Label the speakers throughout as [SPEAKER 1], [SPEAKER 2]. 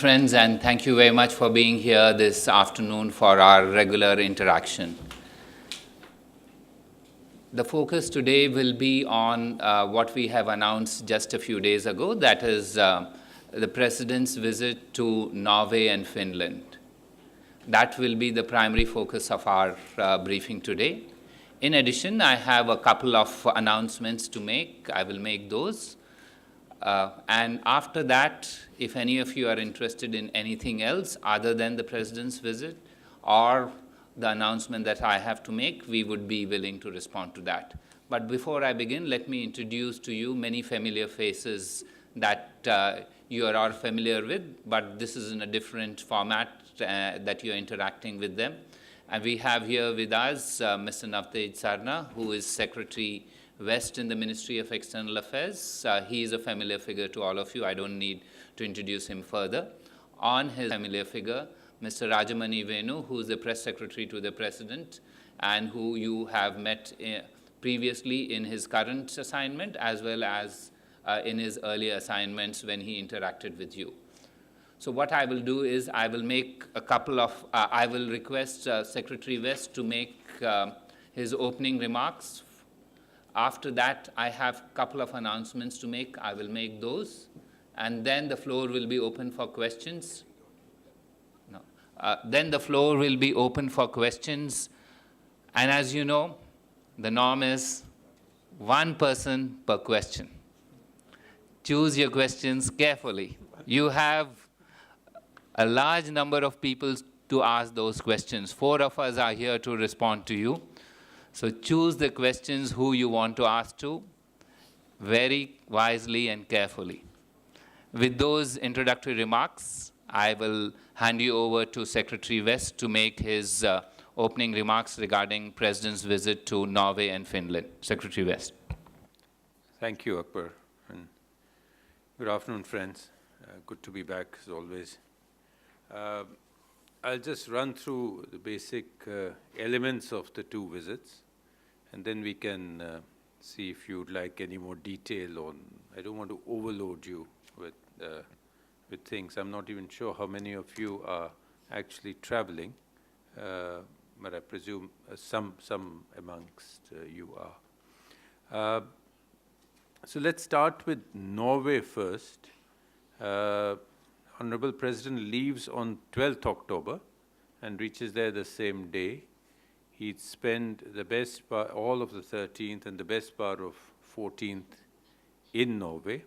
[SPEAKER 1] friends, and thank you very much for being here this afternoon for our regular interaction. The focus today will be on what we have announced just a few days ago, that is the President's visit to Norway and Finland. That will be the primary focus of our briefing today. In addition, I have a couple of announcements to make. I will make those. And after that, if any of you are interested in anything else other than the President's visit or the announcement that I have to make, we would be willing to respond to that. But before I begin, let me introduce to you many familiar faces that you are all familiar with, but this is in a different format that you're interacting with them. And we have here with us Mr. Navtej Sarna, who is Secretary West in the Ministry of External Affairs. He is a familiar figure to all of you. I don't need to introduce him further. On his familiar figure, Mr. Rajamani Venu, who is the Press Secretary to the President and who you have met previously in his current assignment as well as in his earlier assignments when he interacted with you. So what I will do is I will make a couple of, I will request Secretary West to make his opening remarks. After that, I have a couple of announcements to make. I will make those. And then the floor will be open for questions. No. Then the floor will be open for questions. And as you know, the norm is one person per question. Choose your questions carefully. You have a large number of people to ask those questions. 4 of us are here to respond to you. So choose the questions who you want to ask to very wisely and carefully. With those introductory remarks, I will hand you over to Secretary West to make his opening remarks regarding President's visit to Norway and Finland. Secretary West.
[SPEAKER 2] Thank you, Akbar. And good afternoon, friends. Good to be back, as always. I'll just run through the basic elements of the 2 visits, and then we can see if you'd like any more detail on. I don't want to overload you with things. I'm not even sure how many of you are actually traveling, but I presume some amongst you are. So let's start with Norway first. Honorable President leaves on 12th October and reaches there the same day. He'd spend the best part, all of the 13th and the best part of 14th in Norway.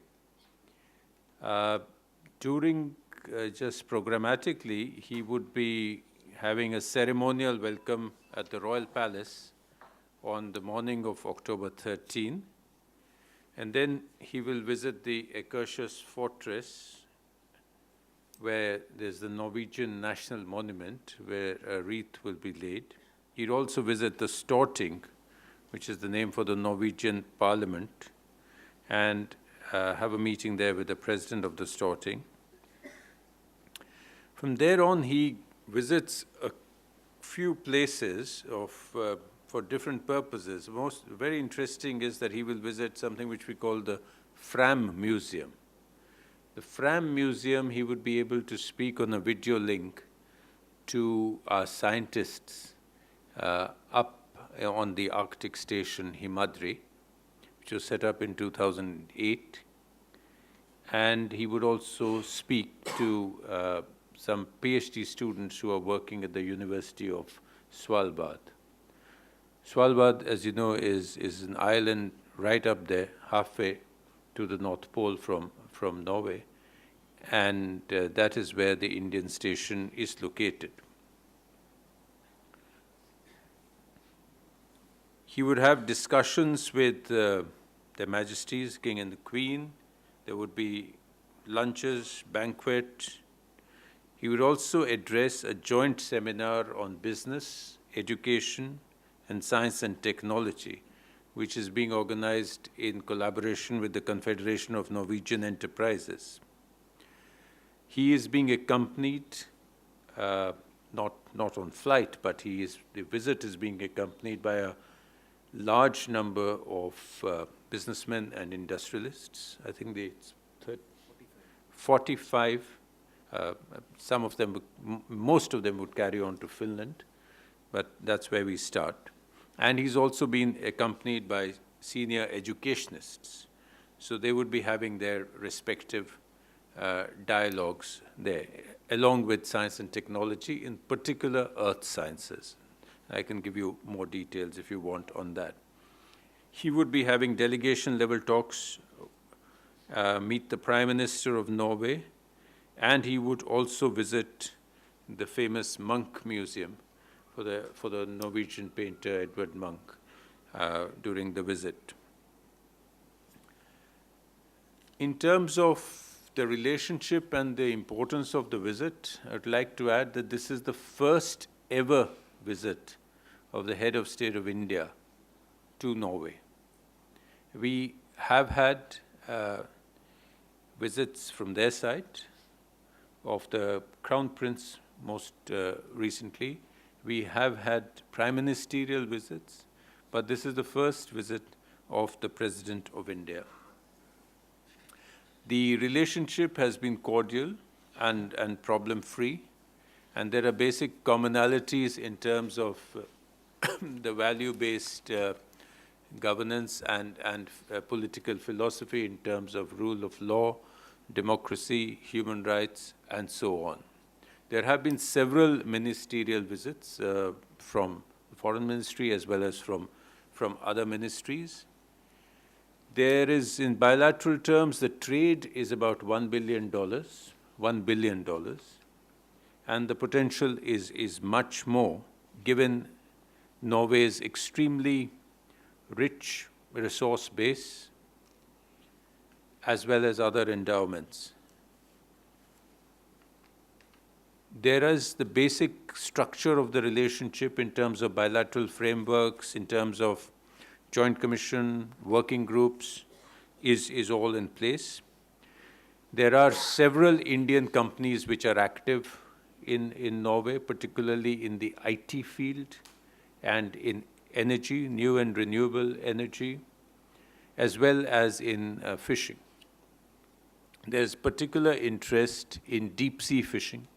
[SPEAKER 2] Just programmatically, he would be having a ceremonial welcome at the Royal Palace on the morning of October 13. And then he will visit the Akershus Fortress, where there's the Norwegian National Monument, where a wreath will be laid. He'd also visit the Storting, which is the name for the Norwegian Parliament, and have a meeting there with the President of the Storting. From there on, he visits a few places for different purposes. Very interesting is that he will visit something which we call the Fram Museum. The Fram Museum, he would be able to speak on a video link to our scientists up on the Arctic station Himadri, which was set up in 2008. And he would also speak to some PhD students who are working at the University of Svalbard. Svalbard, as you know, is an island right up there, halfway to the North Pole from Norway, and that is where the Indian station is located. He would have discussions with Their Majesties, King and the Queen. There would be lunches, banquet. He would also address a joint seminar on business, education, and science and technology, which is being organized in collaboration with the Confederation of Norwegian Enterprises. He is being accompanied, not on flight, but the visit is being accompanied by a large number of businessmen and industrialists. I think it's 45 Some of them, most of them would carry on to Finland, but that's where we start. And he's also been accompanied by senior educationists. So they would be having their respective dialogues there, along with science and technology, in particular earth sciences. I can give you more details if you want on that. He would be having delegation-level talks, meet the Prime Minister of Norway, and he would also visit the famous Munch Museum for the Norwegian painter Edvard Munch during the visit. In terms of the relationship and the importance of the visit, I'd like to add that this is the first ever visit of the head of state of India to Norway. We have had visits from their side, of the Crown Prince most recently. We have had prime ministerial visits, but this is the first visit of the President of India. The relationship has been cordial and problem-free, and there are basic commonalities in terms of the value-based governance and political philosophy in terms of rule of law, democracy, human rights, and so on. There have been several ministerial visits from the Foreign Ministry as well as from other ministries. There is, in bilateral terms, the trade is about $1 billion, and the potential is much more, given Norway's extremely rich resource base, as well as other endowments. There is the basic structure of the relationship in terms of bilateral frameworks, in terms of Joint Commission, working groups, is all in place. There are several Indian companies which are active in Norway, particularly in the IT field and in energy, new and renewable energy, as well as in fishing. There's particular interest in deep sea fishing.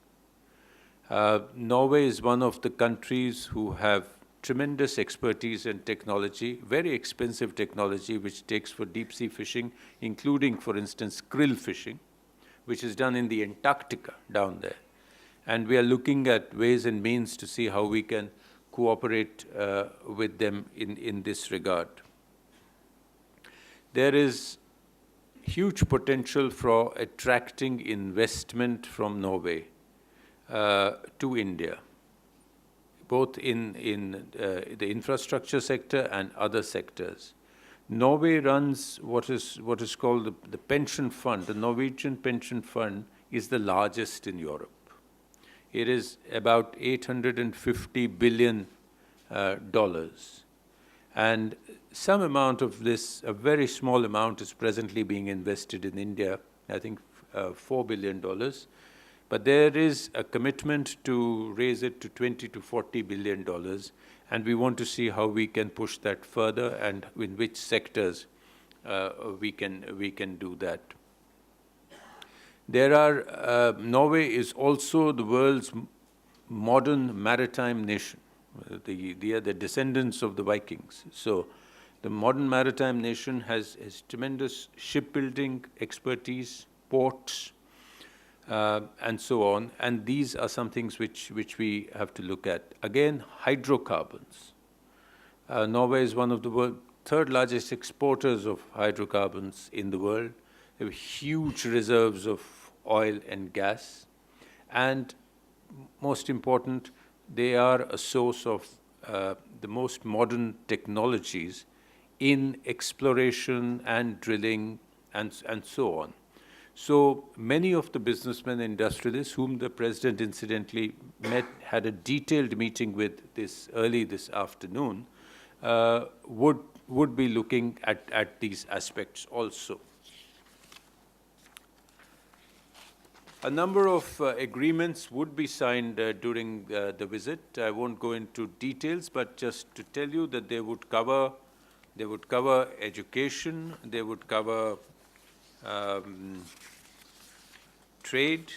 [SPEAKER 2] Norway is one of the countries who have tremendous expertise and technology, very expensive technology, which takes for deep sea fishing, including, for instance, krill fishing, which is done in the Antarctica down there. And we are looking at ways and means to see how we can cooperate with them in this regard. There is huge potential for attracting investment from Norway to India, both in the infrastructure sector and other sectors. Norway runs what is called the pension fund. The Norwegian pension fund is the largest in Europe. It is about $850 billion. And some amount of this, a very small amount, is presently being invested in India, I think $4 billion. But there is a commitment to raise it to $20 to $40 billion, and we want to see how we can push that further and in which sectors we can do that. There are, Norway is also the world's modern maritime nation. They are the descendants of the Vikings. So the modern maritime nation has tremendous shipbuilding expertise, ports, and so on. And these are some things which we have to look at. Again, hydrocarbons. Norway is one of the world's third largest exporters of hydrocarbons in the world. They have huge reserves of oil and gas. And most important, they are a source of the most modern technologies in exploration and drilling and so on. So many of the businessmen and industrialists whom the President incidentally had a detailed meeting with early this afternoon, would be looking at these aspects also. A number of agreements would be signed during the visit. I won't go into details, but just to tell you that they would cover education, they would cover trade,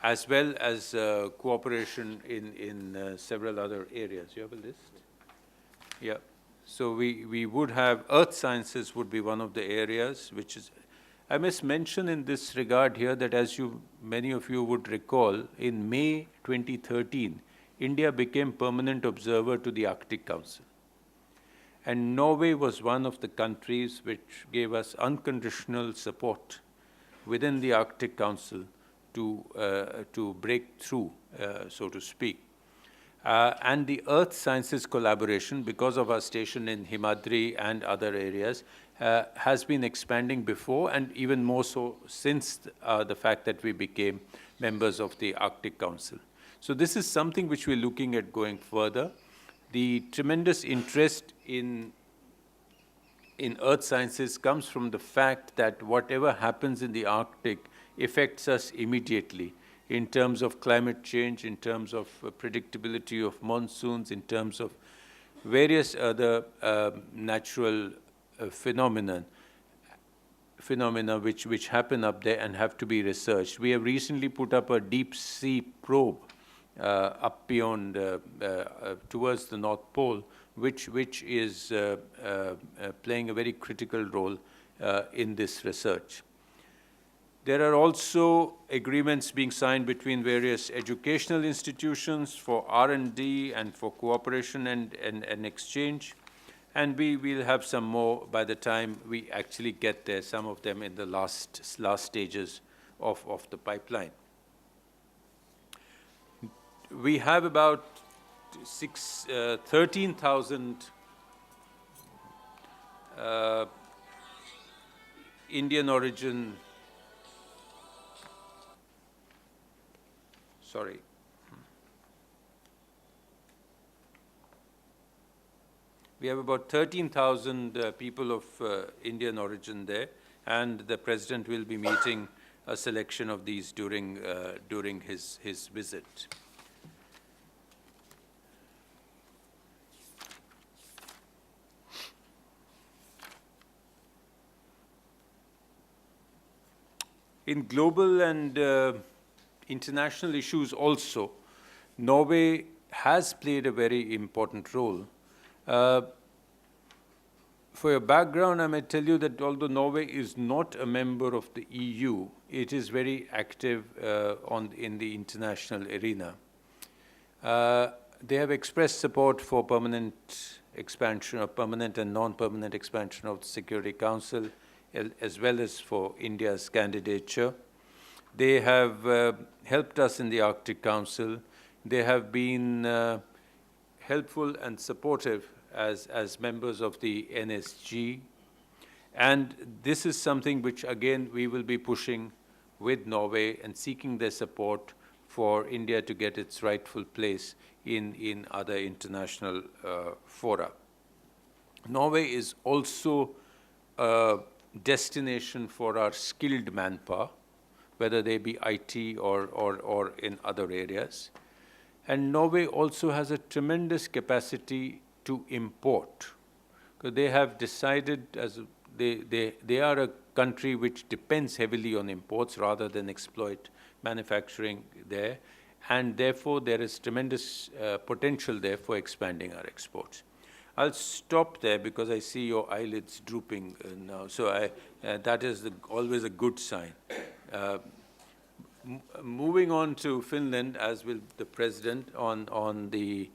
[SPEAKER 2] as well as cooperation in several other areas. You have a list? Yeah. So we would have earth sciences would be one of the areas which is. I must mention in this regard here that as many of you would recall, in May 2013, India became permanent observer to the Arctic Council. And Norway was one of the countries which gave us unconditional support within the Arctic Council to break through, so to speak. And the earth sciences collaboration, because of our station in Himadri and other areas, has been expanding before and even more so since the fact that we became members of the Arctic Council. So this is something which we're looking at going further. The tremendous interest in earth sciences comes from the fact that whatever happens in the Arctic affects us immediately in terms of climate change, in terms of predictability of monsoons, in terms of various other natural phenomena which happen up there and have to be researched. We have recently put up a deep sea probe up beyond, towards the North Pole, which is playing a very critical role in this research. There are also agreements being signed between various educational institutions for R&D and for cooperation and exchange. And we will have some more by the time we actually get there, some of them in the last stages of the pipeline. We have about 13,000 Indian origin, sorry. We have about 13,000 people of Indian origin there, and the President will be meeting a selection of these during his visit. In global and international issues also, Norway has played a very important role. For your background, I may tell you that although Norway is not a member of the EU, it is very active in the international arena. They have expressed support for permanent expansion, or permanent and non-permanent expansion of the Security Council, as well as for India's candidature. They have helped us in the Arctic Council. They have been helpful and supportive as members of the NSG. And this is something which, again, we will be pushing with Norway and seeking their support for India to get its rightful place in other international fora. Norway is also a destination for our skilled manpower, whether they be IT or in other areas. And Norway also has a tremendous capacity to import, because they have decided, they are a country which depends heavily on imports rather than exploit manufacturing there, and therefore there is tremendous potential there for expanding our exports. I'll stop there because I see your eyelids drooping now, so that is always a good sign. Moving on to Finland, as will the President, on the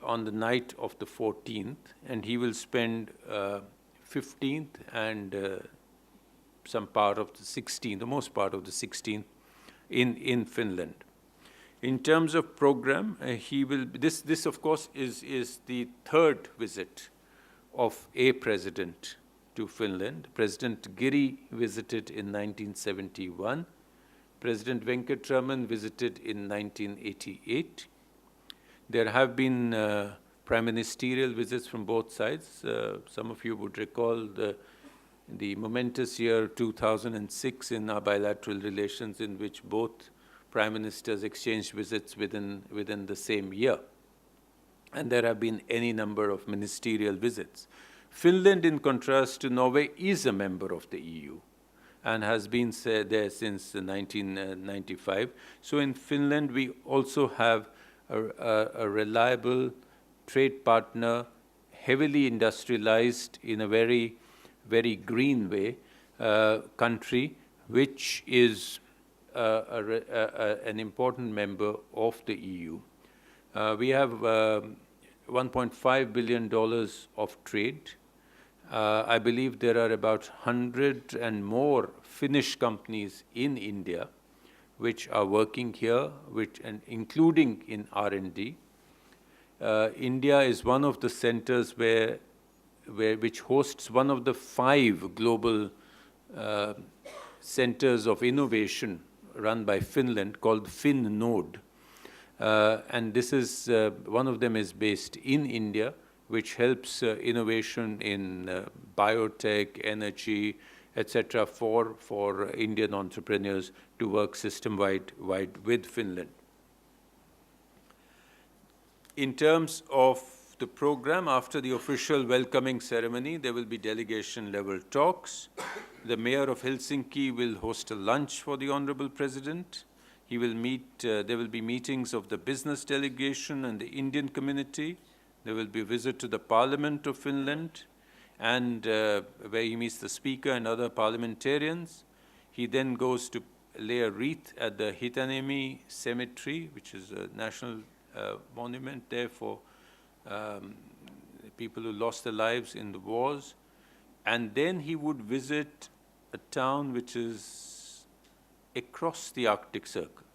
[SPEAKER 2] night of the 14th, and he will spend 15th and some part of the 16th, the most part of the 16th, in Finland. In terms of program, he will. This of course is the third visit of a president to Finland. President Giri visited in 1971. President Venkatraman visited in 1988. There have been prime ministerial visits from both sides. Some of you would recall the momentous year 2006 in our bilateral relations, in which both prime ministers exchanged visits within the same year. And there have been any number of ministerial visits. Finland, in contrast to Norway, is a member of the EU. and has been there since 1995. So in Finland, we also have a reliable trade partner, heavily industrialized in a very, very green way, country, which is an important member of the EU. We have $1.5 billion of trade. I believe there are about 100 and more Finnish companies in India which are working here, and including in R&D. India is one of the centers which hosts one of the 5 global centers of innovation run by Finland called FinNode. And this is, one of them is based in India, which helps innovation in biotech, energy, etc., for Indian entrepreneurs to work system-wide with Finland. In terms of the program, after the official welcoming ceremony, there will be delegation-level talks. The mayor of Helsinki will host a lunch for the Honorable President. He will there will be meetings of the business delegation and the Indian community. There will be a visit to the Parliament of Finland, and where he meets the Speaker and other parliamentarians. He then goes to lay a wreath at the Hietaniemi Cemetery, which is a national monument there for people who lost their lives in the wars. And then he would visit a town which is across the Arctic Circle.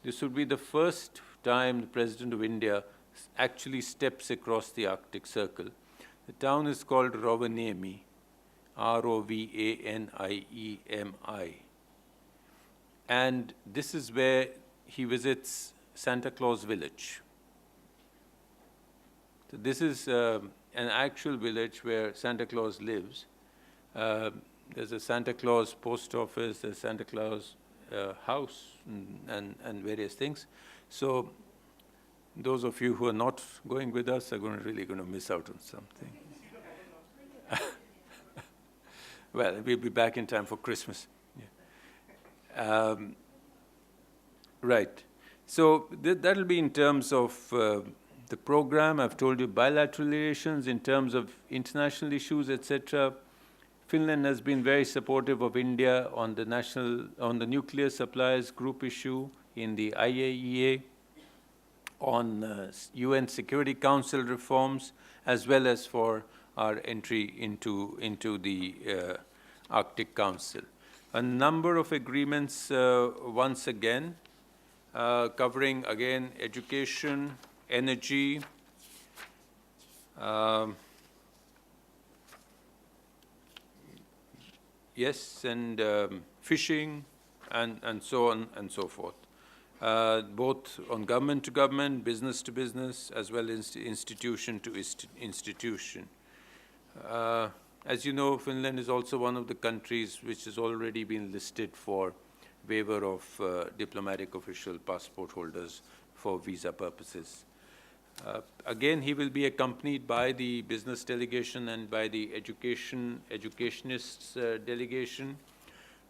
[SPEAKER 2] This would be the first time the President of India actually steps across the Arctic Circle. The town is called Rovaniemi, Rovaniemi. And this is where he visits Santa Claus Village. So this is an actual village where Santa Claus lives. There's a Santa Claus post office, there's Santa Claus house, and various things. So those of you who are not going with us are really going to miss out on something. Well, we'll be back in time for Christmas. Yeah. Right. So that'll be in terms of the program. I've told you bilateral relations, in terms of international issues, etc. Finland has been very supportive of India on the nuclear suppliers group issue in the IAEA, on UN Security Council reforms, as well as for our entry into the Arctic Council. A number of agreements, once again, covering, again, education, energy, yes, and fishing, and so on and so forth. Both on government to government, business to business, as well as institution to institution. As you know, Finland is also one of the countries which has already been listed for waiver of diplomatic official passport holders for visa purposes. Again, he will be accompanied by the business delegation and by the educationists delegation.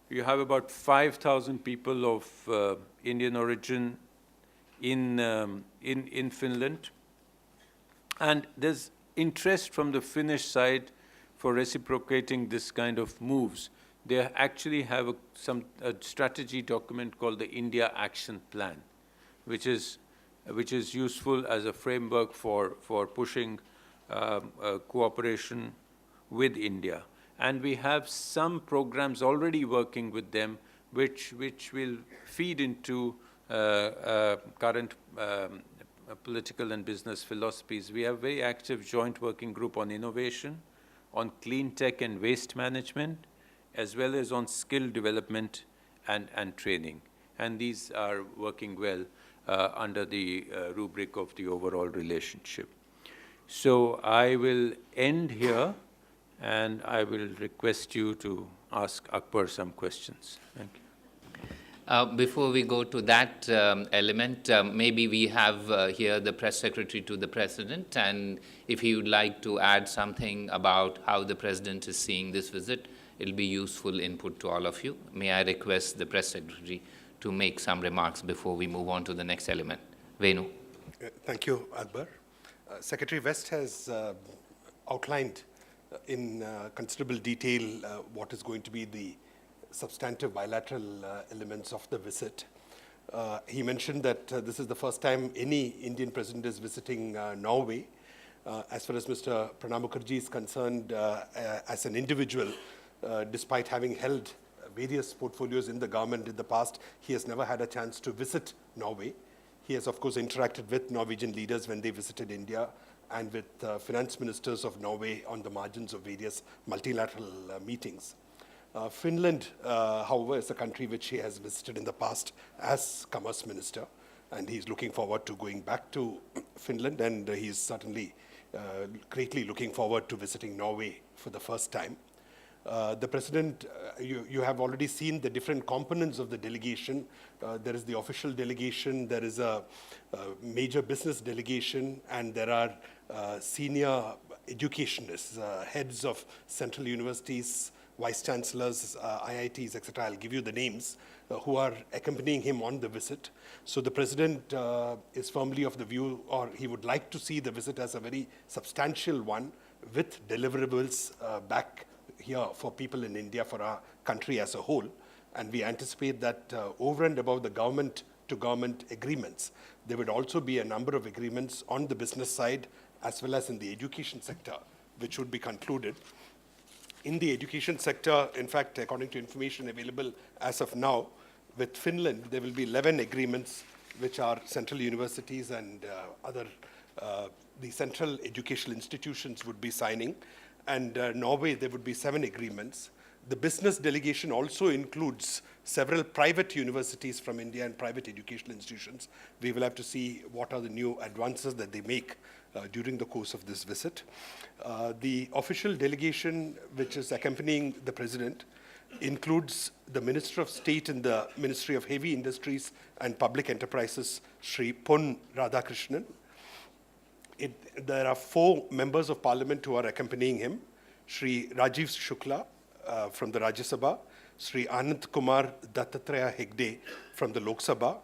[SPEAKER 2] You have about 5,000 people of Indian origin in Finland, and there's interest from the Finnish side for reciprocating this kind of moves. They actually have a strategy document called the India Action Plan, which is useful as a framework for pushing cooperation with India. And we have some programs already working with them, which will feed into current political and business philosophies. We have a very active joint working group on innovation, on clean tech and waste management, as well as on skill development and training. And these are working well under the rubric of the overall relationship. So I will end here, and I will request you to ask Akbar some questions. Thank you.
[SPEAKER 1] Before we go to that element, maybe we have here the press secretary to the president, and if he would like to add something about how the president is seeing this visit, it'll be useful input to all of you. May I request the Press Secretary to make some remarks before we move on to the next element. Venu.
[SPEAKER 3] Thank you, Akbar. Secretary West has outlined in considerable detail what is going to be the substantive bilateral elements of the visit. He mentioned that this is the first time any Indian president is visiting Norway. As far as Mr. Pranab Mukherjee is concerned, as an individual, despite having held various portfolios in the government in the past, he has never had a chance to visit Norway. He has, of course, interacted with Norwegian leaders when they visited India and with finance ministers of Norway on the margins of various multilateral meetings. Finland, however, is a country which he has visited in the past as Commerce Minister, and he's looking forward to going back to Finland, and he's certainly greatly looking forward to visiting Norway for the first time. The President, you have already seen the different components of the delegation. There is the official delegation, there is a major business delegation, and there are senior educationists, heads of central universities, vice chancellors, IITs, etc. I'll give you the names who are accompanying him on the visit. So the President is firmly of the view, or he would like to see the visit as a very substantial one with deliverables back here for people in India, for our country as a whole. And we anticipate that over and above the government-to-government agreements, there would also be a number of agreements on the business side as well as in the education sector, which would be concluded. In the education sector, in fact, according to information available as of now, with Finland, there will be 11 agreements which are central universities and the central educational institutions would be signing. And Norway, there would be 7 agreements. The business delegation also includes several private universities from India and private educational institutions. We will have to see what are the new advances that they make during the course of this visit. The official delegation which is accompanying the President includes the Minister of State in the Ministry of Heavy Industries and Public Enterprises, Sri Pon Radhakrishnan. There are 4 members of parliament who are accompanying him. Sri Rajiv Shukla from the Rajya Sabha, Sri Anand Kumar Dattatreya Hegde from the Lok Sabha,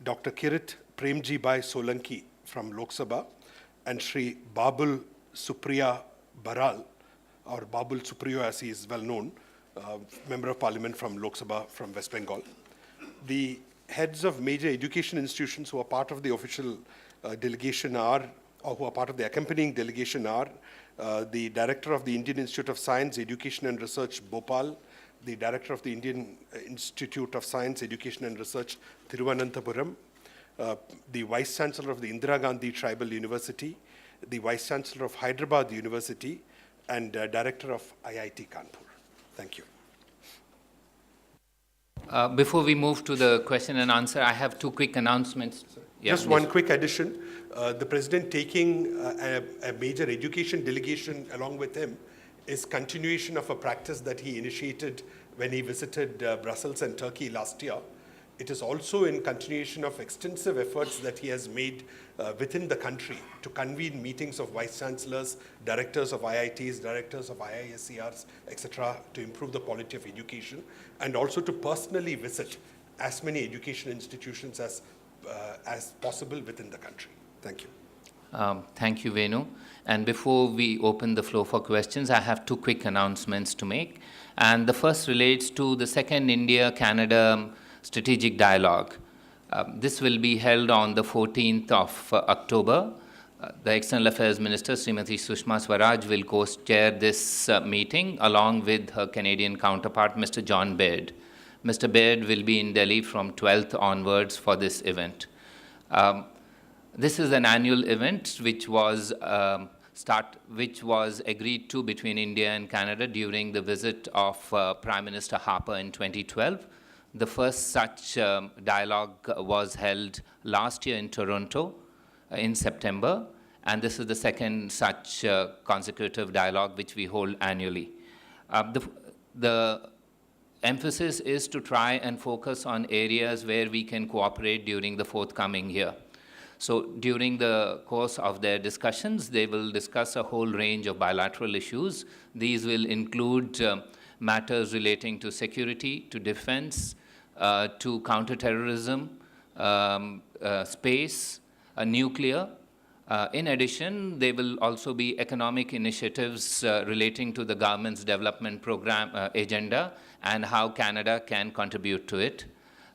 [SPEAKER 3] Dr. Kirit Premji Bhai Solanki from Lok Sabha, and Sri Babul Supriya Baral, or Babul Supriyo as he is well known, member of parliament from Lok Sabha from West Bengal. The heads of major education institutions who are part of the official delegation are, or who are part of the accompanying delegation are, the Director of the Indian Institute of Science, Education and Research, Bhopal, the Director of the Indian Institute of Science, Education and Research, Thiruvananthapuram, the Vice Chancellor of the Indira Gandhi Tribal University, the Vice Chancellor of Hyderabad University, and Director of IIT Kanpur. Thank you.
[SPEAKER 1] Before we move to the question and answer, I have 2 quick announcements.
[SPEAKER 3] Yeah, just one quick addition. The President taking a major education delegation along with him is continuation of a practice that he initiated when he visited Brussels and Turkey last year. It is also in continuation of extensive efforts that he has made within the country to convene meetings of vice chancellors, directors of IITs, directors of IISCRs, etc., to improve the quality of education, and also to personally visit as many education institutions as possible within the country. Thank you.
[SPEAKER 1] Thank you, Venu. And before we open the floor for questions, I have 2 quick announcements to make. And the first relates to the second India-Canada Strategic Dialogue. This will be held on the 14th of October. The External Affairs Minister, Srimati Sushma Swaraj, will co-chair this meeting along with her Canadian counterpart, Mr. John Baird. Mr. Baird will be in Delhi from 12th onwards for this event. This is an annual event which was agreed to between India and Canada during the visit of Prime Minister Harper in 2012. The first such dialogue was held last year in Toronto in September, and this is the second such consecutive dialogue which we hold annually. The emphasis is to try and focus on areas where we can cooperate during the forthcoming year. So during the course of their discussions, they will discuss a whole range of bilateral issues. These will include matters relating to security, to defense, to counterterrorism, space, nuclear. In addition, there will also be economic initiatives relating to the government's development program agenda and how Canada can contribute to it.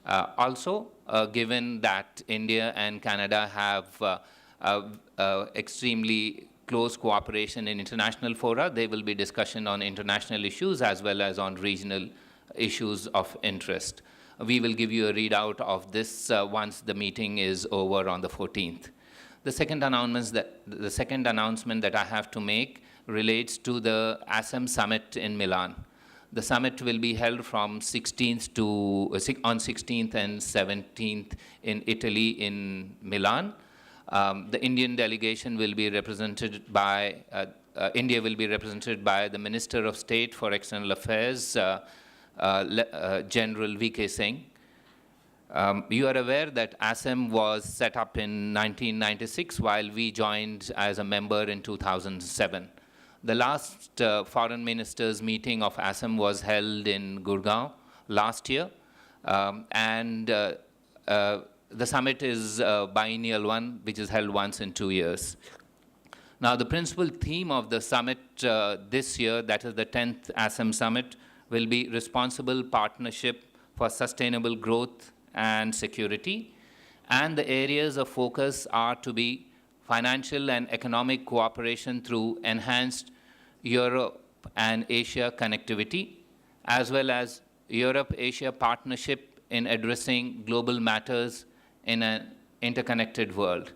[SPEAKER 1] Also, given that India and Canada have extremely close cooperation in international fora, there will be discussion on international issues as well as on regional issues of interest. We will give you a readout of this once the meeting is over on the 14th. The second announcement that I have to make relates to the ASEM summit in Milan. The summit will be held from 16th on 16th and 17th in Italy in Milan. The Indian delegation will be represented by, India will be represented by the Minister of State for External Affairs, General V.K. Singh. You are aware that ASEM was set up in 1996 while we joined as a member in 2007. The last foreign ministers meeting of ASEM was held in Gurgaon last year, and the summit is a biennial one, which is held once in 2 years. Now, the principal theme of the summit this year, that is the 10th ASEM Summit, will be responsible partnership for sustainable growth and security. And the areas of focus are to be financial and economic cooperation through enhanced Europe and Asia connectivity, as well as Europe-Asia partnership in addressing global matters in an interconnected world.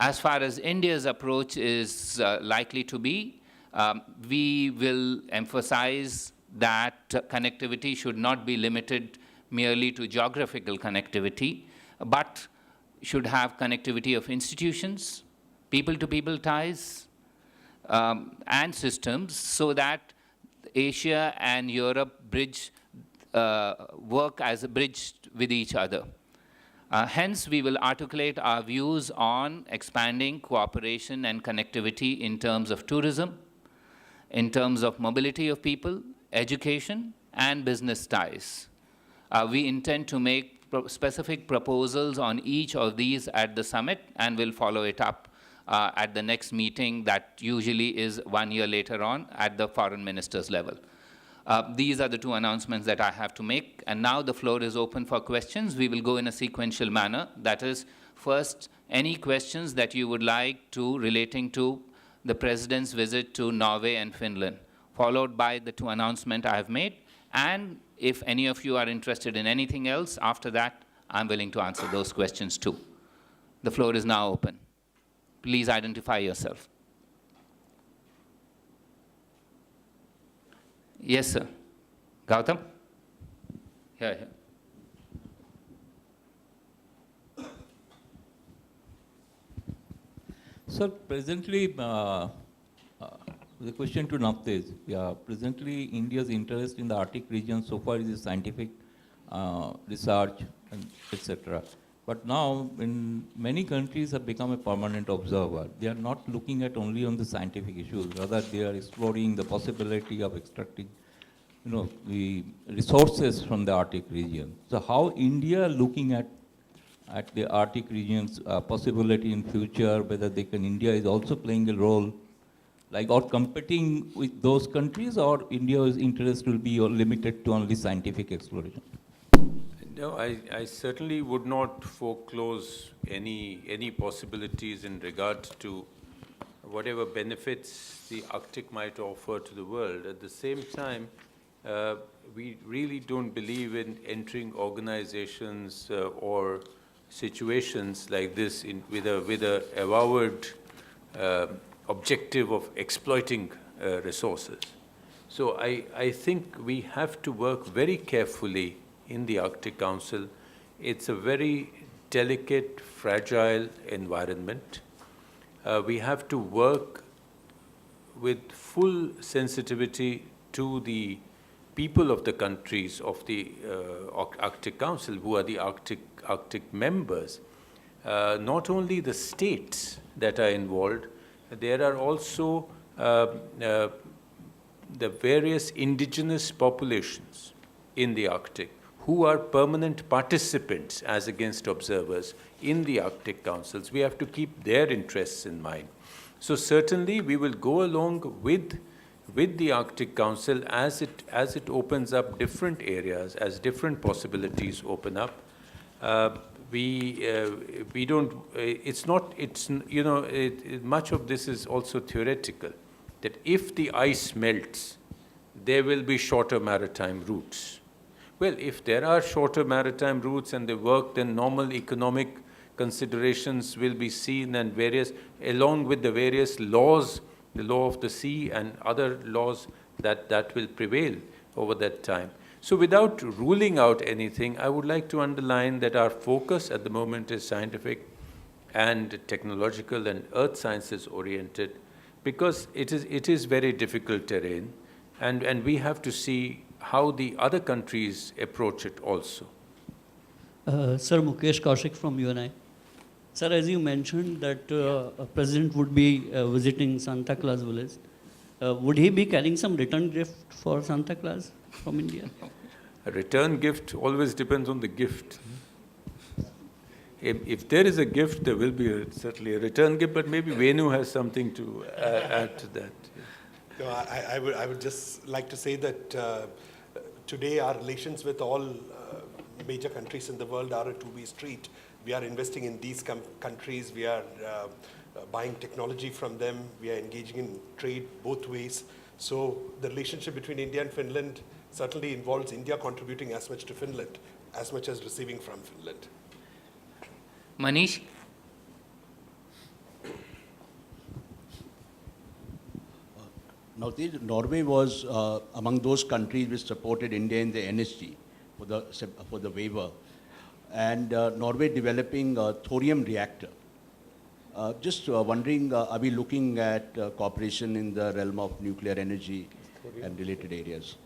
[SPEAKER 1] As far as India's approach is likely to be, we will emphasize that connectivity should not be limited merely to geographical connectivity, but should have connectivity of institutions, people-to-people ties, and systems, so that Asia and Europe work as a bridge with each other. Hence, we will articulate our views on expanding cooperation and connectivity in terms of tourism, in terms of mobility of people, education, and business ties. We intend to make specific proposals on each of these at the summit, and we'll follow it up at the next meeting that usually is 1 year later on at the foreign ministers level. These are the two announcements that I have to make, and now the floor is open for questions. We will go in a sequential manner. That is, first, any questions that you would like to relating to the President's visit to Norway and Finland, followed by the two announcements I have made, and if any of you are interested in anything else after that, I'm willing to answer those questions too. The floor is now open. Please identify yourself. Yes, sir. Gautam? Here.
[SPEAKER 4] Sir, presently, the question to Navtej, presently India's interest in the Arctic region so far is scientific research, and etc. But now, in many countries have become a permanent observer. They are not looking at only on the scientific issues, rather they are exploring the possibility of extracting, the resources from the Arctic region. So how India looking at the Arctic region's possibility in future, whether India is also playing a role, or competing with those countries, or India's interest will be limited to only scientific exploration?
[SPEAKER 2] No, I certainly would not foreclose any possibilities in regard to whatever benefits the Arctic might offer to the world. At the same time, we really don't believe in entering organizations or situations like this with a avowed objective of exploiting resources. So I think we have to work very carefully in the Arctic Council. It's a very delicate, fragile environment. We have to work with full sensitivity to the people of the countries of the Arctic Council, who are the Arctic members. Not only the states that are involved, there are also the various indigenous populations in the Arctic who are permanent participants as against observers in the Arctic councils. We have to keep their interests in mind. So certainly we will go along with the Arctic Council as it opens up different areas, as different possibilities open up. We don't, much of this is also theoretical, that if the ice melts, there will be shorter maritime routes. Well, if there are shorter maritime routes and they work, then normal economic considerations will be seen, and along with the various laws, the law of the sea and other laws that will prevail over that time. So without ruling out anything, I would like to underline that our focus at the moment is scientific and technological and earth sciences oriented, because it is very difficult terrain, and we have to see how the other countries approach it also.
[SPEAKER 5] Sir, Mukesh Kaushik from UNI. Sir, as you mentioned that a president would be visiting Santa Claus village, would he be carrying some return gift for Santa Claus from India?
[SPEAKER 2] A return gift always depends on the gift. If there is a gift, there will be certainly a return gift, but maybe Venu has something to add to that.
[SPEAKER 3] No, I would just like to say that today our relations with all major countries in the world are a two-way street. We are investing in these countries, we are buying technology from them, we are engaging in trade both ways. So the relationship between India and Finland certainly involves India contributing as much to Finland, as much as receiving from Finland.
[SPEAKER 1] Manish?
[SPEAKER 6] Norway was among those countries which supported India in the NSG for the waiver, and Norway developing a thorium reactor. Just wondering, are we looking at cooperation in the realm of nuclear energy and related areas?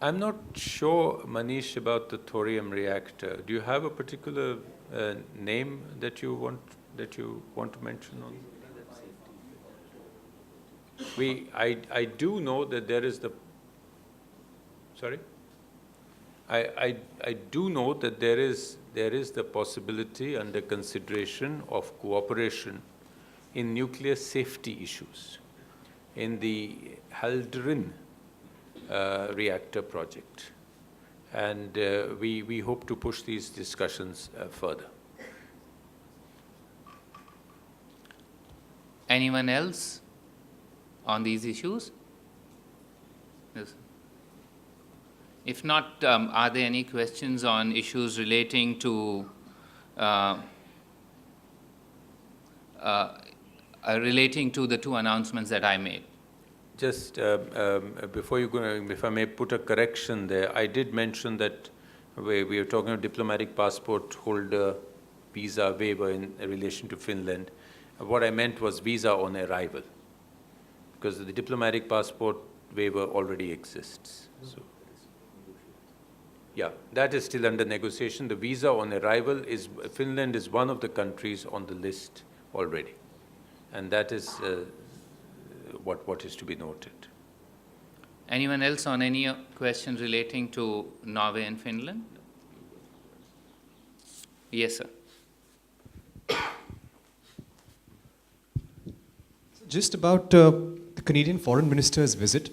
[SPEAKER 2] I'm not sure, Manish, about the thorium reactor. Do you have a particular name that you want to mention on? I do know that there is the. Sorry. I do know that there is the possibility under consideration of cooperation in nuclear safety issues in the Haldrin reactor project, and we hope to push these discussions further.
[SPEAKER 1] Anyone else on these issues? Yes. If not, are there any questions on issues relating to the two announcements that I made?
[SPEAKER 2] Just before you go, if I may put a correction there, I did mention that we are talking about diplomatic passport holder visa waiver in relation to Finland. What I meant was visa on arrival, because the diplomatic passport waiver already exists. So, yeah, that is still under negotiation. The visa on arrival Finland is one of the countries on the list already, and that is what is to be noted.
[SPEAKER 1] Anyone else on any question relating to Norway and Finland? Yes, sir.
[SPEAKER 7] Just about the Canadian Foreign Minister's visit,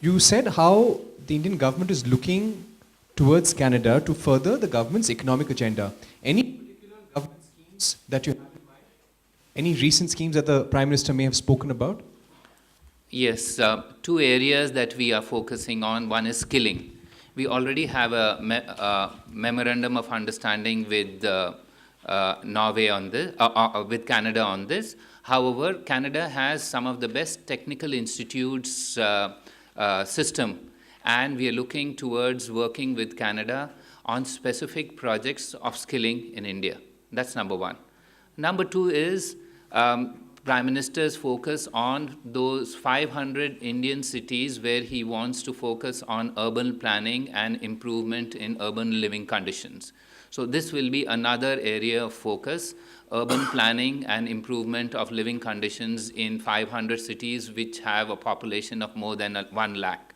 [SPEAKER 7] you said how the Indian government is looking towards Canada to further the government's economic agenda. Any particular government schemes that you have in mind? Any recent schemes that the Prime Minister may have spoken about?
[SPEAKER 1] Yes, two areas that we are focusing on. One is skilling. We already have a memorandum of understanding with Norway on this, with Canada on this. However, Canada has some of the best technical institutes system, and we are looking towards working with Canada on specific projects of skilling in India. That's number one. Number two is Prime Minister's focus on those 500 Indian cities where he wants to focus on urban planning and improvement in urban living conditions. So this will be another area of focus, urban planning and improvement of living conditions in 500 cities which have a population of more than 1 lakh.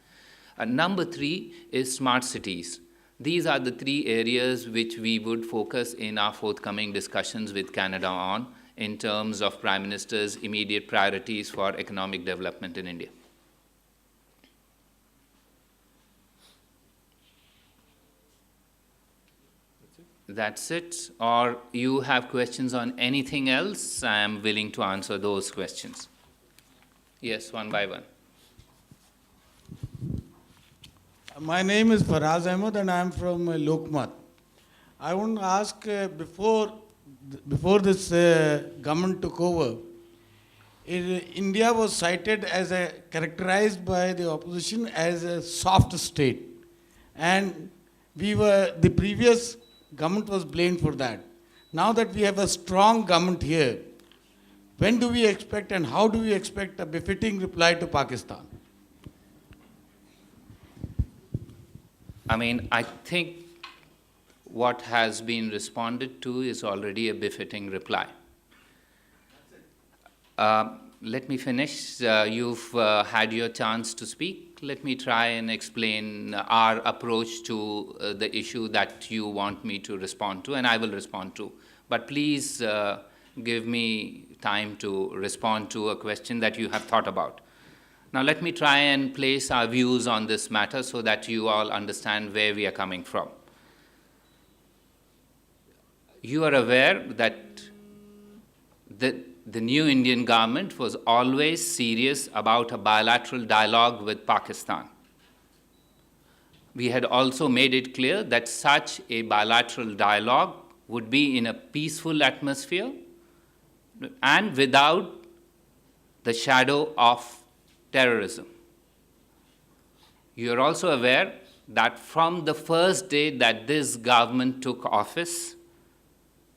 [SPEAKER 1] Number 3 is smart cities. These are the 3 areas which we would focus in our forthcoming discussions with Canada on in terms of Prime Minister's immediate priorities for economic development in India. That's it. Or you have questions on anything else? I am willing to answer those questions. Yes, one by one.
[SPEAKER 8] My name is Faraz Ahmed and I am from Lokmat. I want to ask, before this government took over, India was cited as characterized by the opposition as a soft state. And the previous government was blamed for that. Now that we have a strong government here, when do we expect and how do we expect a befitting reply to Pakistan?
[SPEAKER 1] I mean, I think what has been responded to is already a befitting reply. Let me finish. You've had your chance to speak. Let me try and explain our approach to the issue that you want me to respond to, and I will respond to. But please give me time to respond to a question that you have thought about. Now, let me try and place our views on this matter so that you all understand where we are coming from. You are aware that the new Indian government was always serious about a bilateral dialogue with Pakistan. We had also made it clear that such a bilateral dialogue would be in a peaceful atmosphere and without the shadow of terrorism. You are also aware that from the first day that this government took office,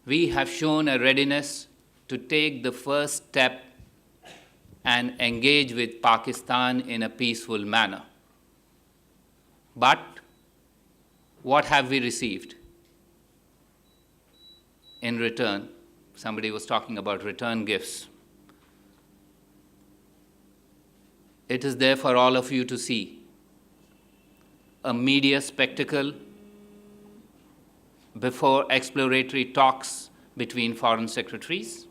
[SPEAKER 1] we have shown a readiness to take the first step and engage with Pakistan in a peaceful manner. But what have we received in return? Somebody was talking about return gifts. It is there for all of you to see. A media spectacle before exploratory talks between foreign secretaries,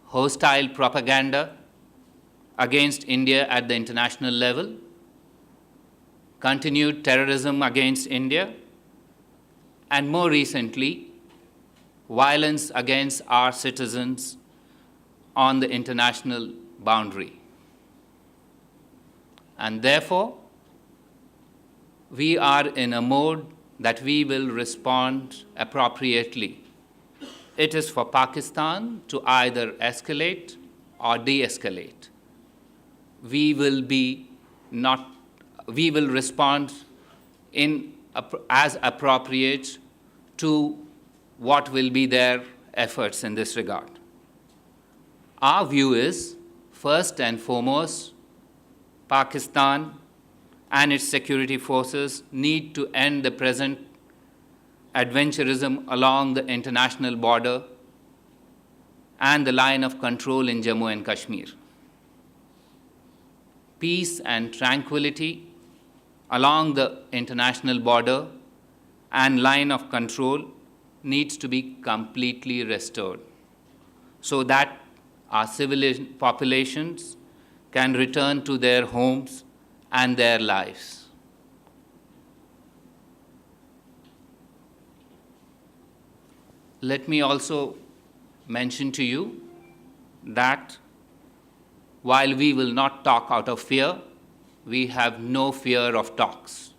[SPEAKER 1] hostile propaganda against India at the international level, continued terrorism against India, and more recently, violence against our citizens on the international boundary. And therefore, we are in a mode that we will respond appropriately. It is for Pakistan to either escalate or de-escalate. We will respond as appropriate to what will be their efforts in this regard. Our view is, first and foremost, Pakistan and its security forces need to end the present adventurism along the international border and the line of control in Jammu and Kashmir. Peace and tranquility along the international border and line of control needs to be completely restored so that our civilian populations can return to their homes and their lives. Let me also mention to you that while we will not talk out of fear, we have no fear of talks.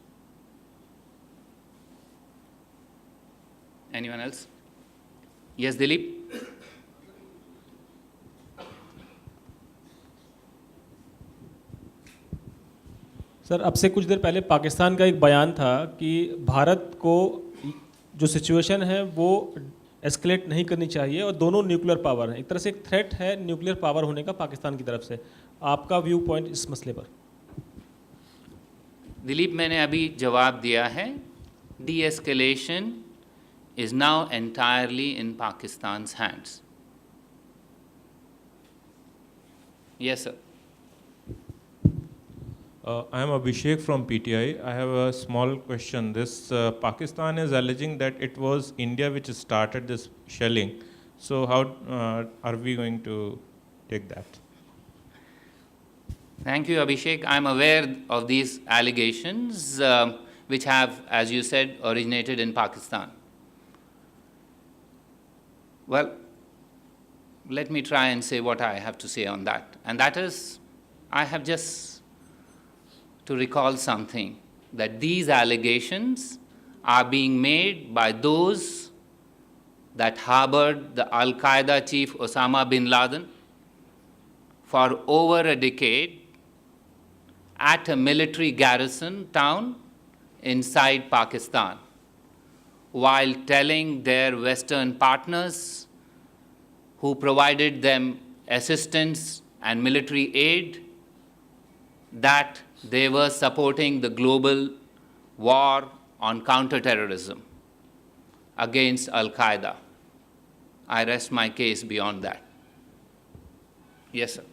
[SPEAKER 1] Anyone else? Yes, Dilip?
[SPEAKER 9] Sir, अब से कुछ देर पहले पाकिस्तान का एक बयान था कि भारत को जो सिचुएशन है वो एस्केलेट नहीं करनी चाहिए और दोनों न्यूक्लियर पावर हैं, एक तरह से एक थ्रेट है न्यूक्लियर पावर होने का पाकिस्तान की तरफ से। आपका व्यू पॉइंट इस मसले पर?
[SPEAKER 1] दिलीप, मैंने अभी जवाब दिया है, D escalation is now entirely in Pakistan's hands. Yes, sir.
[SPEAKER 10] I am Abhishek from PTI. I have a small question. This Pakistan is alleging that it was India which started this shelling. So how are we going to take that?
[SPEAKER 1] Thank you, Abhishek. I'm aware of these allegations, which have, as you said, originated in Pakistan. Well, let me try and say what I have to say on that. And that is, I have just to recall something, that these allegations are being made by those that harbored the Al-Qaeda chief Osama bin Laden for over a decade at a military garrison town inside Pakistan, while telling their Western partners who provided them assistance and military aid that they were supporting the global war on counterterrorism against Al-Qaeda. I rest my case beyond that. Yes, sir.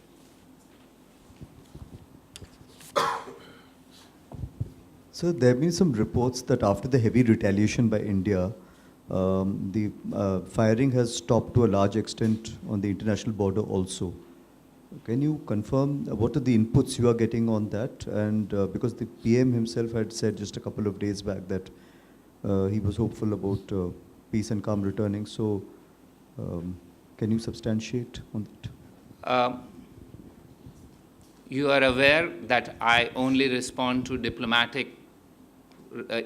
[SPEAKER 11] So there have been some reports that after the heavy retaliation by India, the firing has stopped to a large extent on the international border also. Can you confirm what are the inputs you are getting on that? And because the PM himself had said just a couple of days back that he was hopeful about peace and calm returning. So can you substantiate on that?
[SPEAKER 1] You are aware that I only respond to diplomatic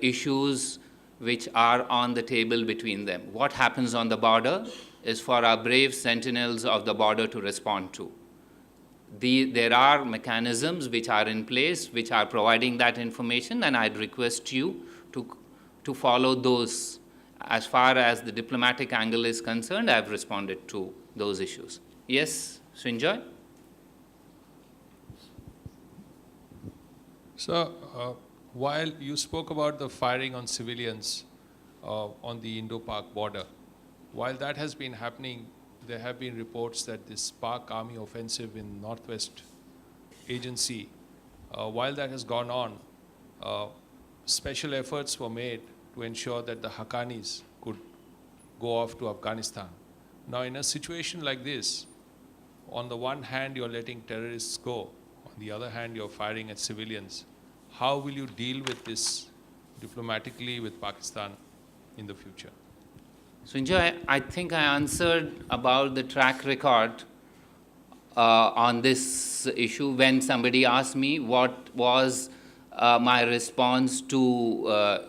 [SPEAKER 1] issues which are on the table between them. What happens on the border is for our brave sentinels of the border to respond to. There are mechanisms which are in place which are providing that information, and I'd request you to follow those. As far as the diplomatic angle is concerned, I've responded to those issues. Yes, Srinjoy?
[SPEAKER 2] So, while you spoke about the firing on civilians on the Indo-Pak border, while that has been happening, there have been reports that this Pak army offensive in Northwest Agency, while that has gone on, special efforts were made to ensure that the Haqqanis could go off to Afghanistan. Now, in a situation like this, on the one hand, you're letting terrorists go, on the other hand, you're firing at civilians. How will you deal with this diplomatically with Pakistan in the future?
[SPEAKER 1] Srinjoy, I think I answered about the track record on this issue when somebody asked me what was my response to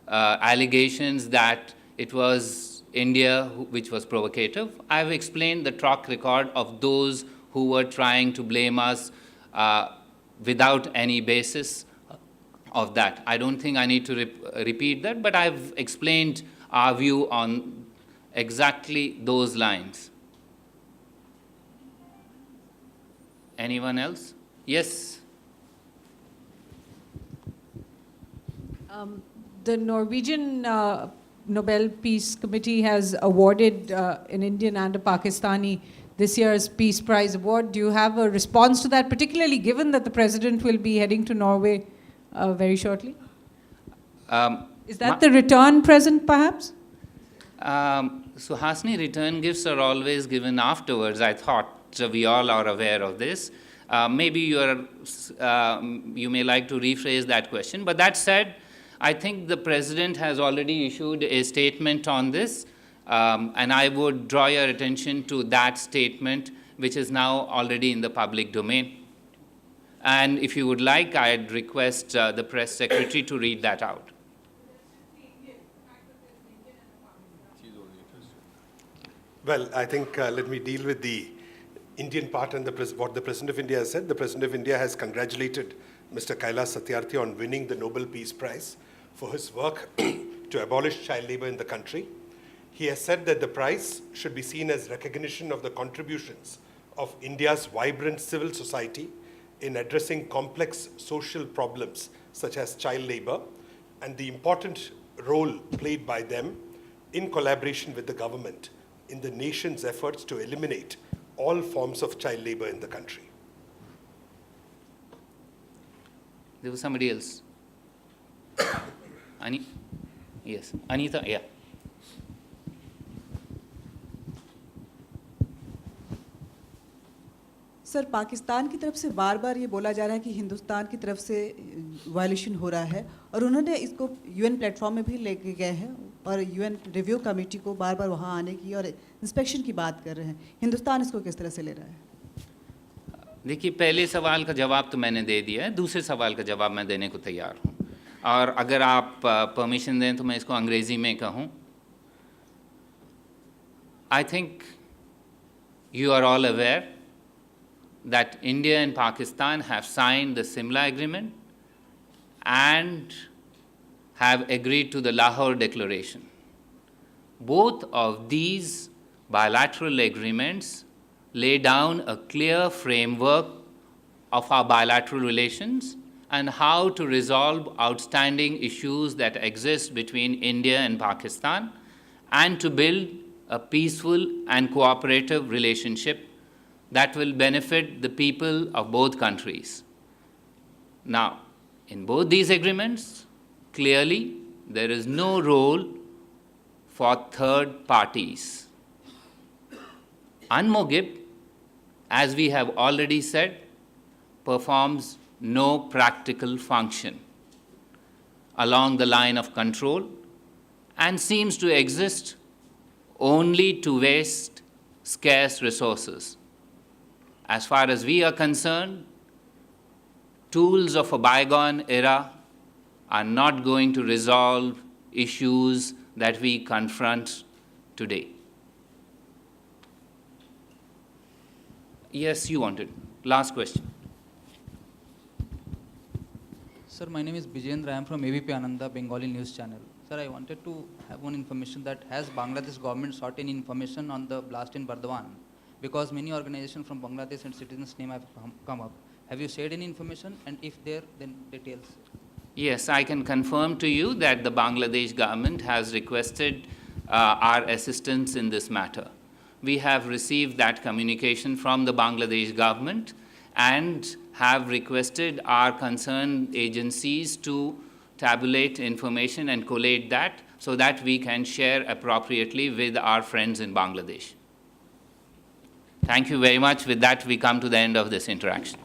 [SPEAKER 1] allegations that it was India which was provocative. I've explained the track record of those who were trying to blame us without any basis of that. I don't think I need to repeat that, but I've explained our view on exactly those lines. Anyone else? Yes.
[SPEAKER 12] The Norwegian Nobel Peace Committee has awarded an Indian and a Pakistani this year's Peace Prize award. Do you have a response to that, particularly given that the President will be heading to Norway very shortly? Is that the return present, perhaps?
[SPEAKER 1] Suhasini, return gifts are always given afterwards, I thought. So we all are aware of this. Maybe you may like to rephrase that question. But that said, I think the President has already issued a statement on this, and I would draw your attention to that statement, which is now already in the public domain. And if you would like, I'd request the press secretary to read that out.
[SPEAKER 3] Well, I think let me deal with the Indian part and what the President of India has said. The President of India has congratulated Mr. Kailash Satyarthi on winning the Nobel Peace Prize for his work to abolish child labor in the country. He has said that the prize should be seen as recognition of the contributions of India's vibrant civil society in addressing complex social problems such as child labor and the important role played by them in collaboration with the government in the nation's efforts to eliminate all forms of child labor in the country.
[SPEAKER 1] There was somebody else. Yes, Anita, yeah.
[SPEAKER 13] Sir, Pakistan की तरफ से बार बार ये बोला जा रहा है कि हिंदुस्तान की तरफ से वायलेशन हो रहा है और उन्होंने इसको यूएन प्लेटफॉर्म में भी लेके गए हैं और यूएन रिव्यू कमेटी को बार बार वहाँ आने की और इंस्पेक्शन की बात कर रहे हैं. हिंदुस्तान इसको किस तरह से ले रहा है?
[SPEAKER 1] देखिए, पहले सवाल का जवाब तो मैंने दे दिया है, दूसरे सवाल का जवाब मैं देने को तैयार हूँ. और अगर आप परमिशन दें तो मैं इसको अंग्रेज़ी में कहूँ. I think you are all aware that India and Pakistan have signed the Simla Agreement and have agreed to the Lahore Declaration. Both of these bilateral agreements lay down a clear framework of our bilateral relations and how to resolve outstanding issues that exist between India and Pakistan and to build a peaceful and cooperative relationship that will benefit the people of both countries. Now, in both these agreements, clearly there is no role for third parties. UNMOGIP, as we have already said, performs no practical function along the line of control and seems to exist only to waste scarce resources. As far as we are concerned, tools of a bygone era are not going to resolve issues that we confront today. Yes, you wanted. Last question.
[SPEAKER 14] Sir, my name is Bijendra. I am from ABP Ananda, Bengali news channel. Sir, I wanted to have one information that has Bangladesh government sought any information on the blast in Burdwan? Because many organizations from Bangladesh and citizens' name have come up. Have you shared any information? And if there, then details.
[SPEAKER 1] Yes, I can confirm to you that the Bangladesh government has requested our assistance in this matter. We have received that communication from the Bangladesh government and have requested our concerned agencies to tabulate information and collate that so that we can share appropriately with our friends in Bangladesh. Thank you very much. With that, we come to the end of this interaction.